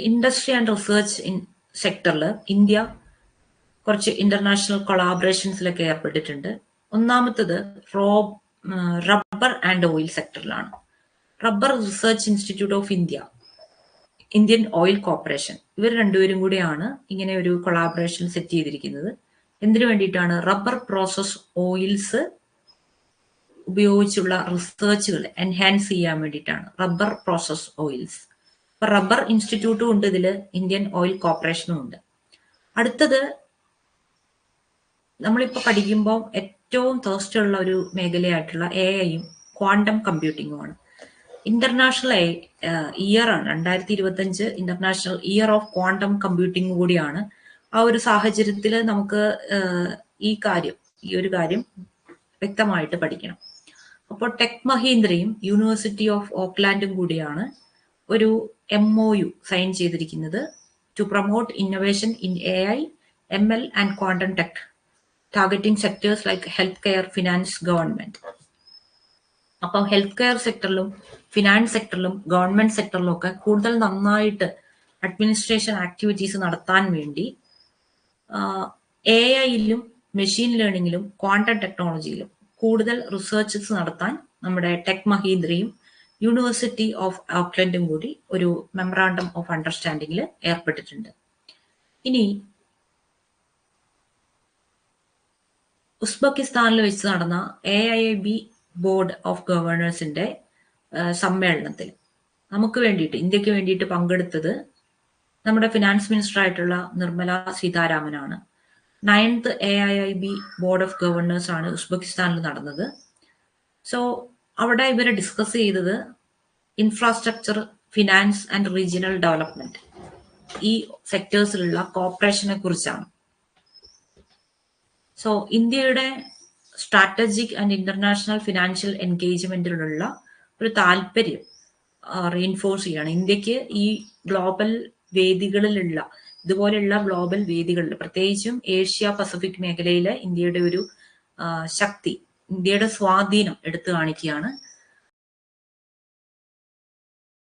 Industry and research സെക്ടറിൽ India കുറച്ച് international കൊളാബറേഷൻസിലൊക്കെ ഏർപ്പെട്ടിട്ടുണ്ട്. ഒന്നാമത്തത് റബ്ബർ ആൻഡ് ഓയിൽ സെക്ടറിലാണ്. Rubber research institute of India, Indian oil corporation, ഇവർ രണ്ടുപേരും കൂടിയാണ് ഇങ്ങനെ ഒരു കൊളാബറേഷൻ സെറ്റ് ചെയ്തിരിക്കുന്നത്. എന്തിനു വേണ്ടിയിട്ടാണ്? റബ്ബർ പ്രോസസ് ഓയിൽസ് ഉപയോഗിച്ചുള്ള റിസർച്ചുകൾ എൻഹാൻസ് ചെയ്യാൻ വേണ്ടിയിട്ടാണ്. Rubber process oils. അപ്പൊ റബ്ബർ ഇൻസ്റ്റിറ്റ്യൂട്ടും ഉണ്ട് ഇതില്, ഇന്ത്യൻ ഓയിൽ കോർപ്പറേഷനും ഉണ്ട്. അടുത്തത് നമ്മളിപ്പോൾ പഠിക്കുമ്പോൾ ഏറ്റവും തേഴ്സ്റ്റ് ഉള്ള ഒരു മേഖലയായിട്ടുള്ള AI-യും ക്വാണ്ടം കമ്പ്യൂട്ടിങ്ങുമാണ്. ഇന്റർനാഷണൽ ഇയർ ആണ് 2025, international year of quantum computing കൂടിയാണ്. ആ ഒരു സാഹചര്യത്തിൽ നമുക്ക് ഈ ഒരു കാര്യം വ്യക്തമായിട്ട് പഠിക്കണം. അപ്പോൾ ടെക് മഹീന്ദ്രയും യൂണിവേഴ്സിറ്റി ഓഫ് ഓക്ലാൻഡും കൂടിയാണ് ഒരു MOU സൈൻ ചെയ്തിരിക്കുന്നത് to promote innovation in AI, ML and quantum tech targeting sectors like health care, finance, government. അപ്പോൾ ഹെൽത്ത് കെയർ സെക്ടറിലും ഫിനാൻസ് സെക്ടറിലും ഗവൺമെന്റ് സെക്ടറിലും ഒക്കെ കൂടുതൽ നന്നായിട്ട് അഡ്മിനിസ്ട്രേഷൻ ആക്ടിവിറ്റീസ് നടത്താൻ വേണ്ടി AI-യിലും മെഷീൻ ലേണിംഗിലും ക്വാണ്ടം ടെക്നോളജിയിലും കൂടുതൽ റിസർച്ചസ് നടത്താൻ നമ്മുടെ ടെക് മഹീന്ദ്രയും യൂണിവേഴ്സിറ്റി ഓഫ് ഓക്ലൻഡും കൂടി ഒരു മെമ്മറാണ്ടം ഓഫ് അണ്ടർസ്റ്റാൻഡിംഗിൽ ഏർപ്പെട്ടിട്ടുണ്ട്. ഇനി ഉസ്ബെക്കിസ്ഥാനിൽ വെച്ച് നടന്ന AIIB ബോർഡ് ഓഫ് ഗവർണേഴ്സിന്റെ സമ്മേളനത്തിൽ നമുക്ക് വേണ്ടിയിട്ട്, ഇന്ത്യക്ക് വേണ്ടിയിട്ട് പങ്കെടുത്തത് നമ്മുടെ ഫിനാൻസ് മിനിസ്റ്റർ ആയിട്ടുള്ള നിർമ്മല സീതാരാമനാണ്. 9th AIIB board of governors ആണ് ഉസ്ബെക്കിസ്ഥാനിൽ നടന്നത്. സോ അവിടെ ഇവരെ ഡിസ്കസ് ചെയ്തത് infrastructure, finance and regional development, ഈ സെക്ടേഴ്സിലുള്ള കോർപ്പറേഷനെ കുറിച്ചാണ്. സോ ഇന്ത്യയുടെ സ്ട്രാറ്റജിക് ആൻഡ് ഇന്റർനാഷണൽ ഫിനാൻഷ്യൽ എൻഗേജ്മെന്റിലുള്ള ഒരു താല്പര്യം റീഇൻഫോഴ്സ് ചെയ്യാണ്. ഇന്ത്യക്ക് ഈ ഗ്ലോബൽ വേദികളിലുള്ള, ഇതുപോലെയുള്ള ഗ്ലോബൽ വേദികളിൽ, പ്രത്യേകിച്ചും ഏഷ്യ പസഫിക് മേഖലയിലെ ഇന്ത്യയുടെ ഒരു ശക്തി, ഇന്ത്യയുടെ സ്വാധീനം എടുത്തു കാണിക്കുകയാണ്.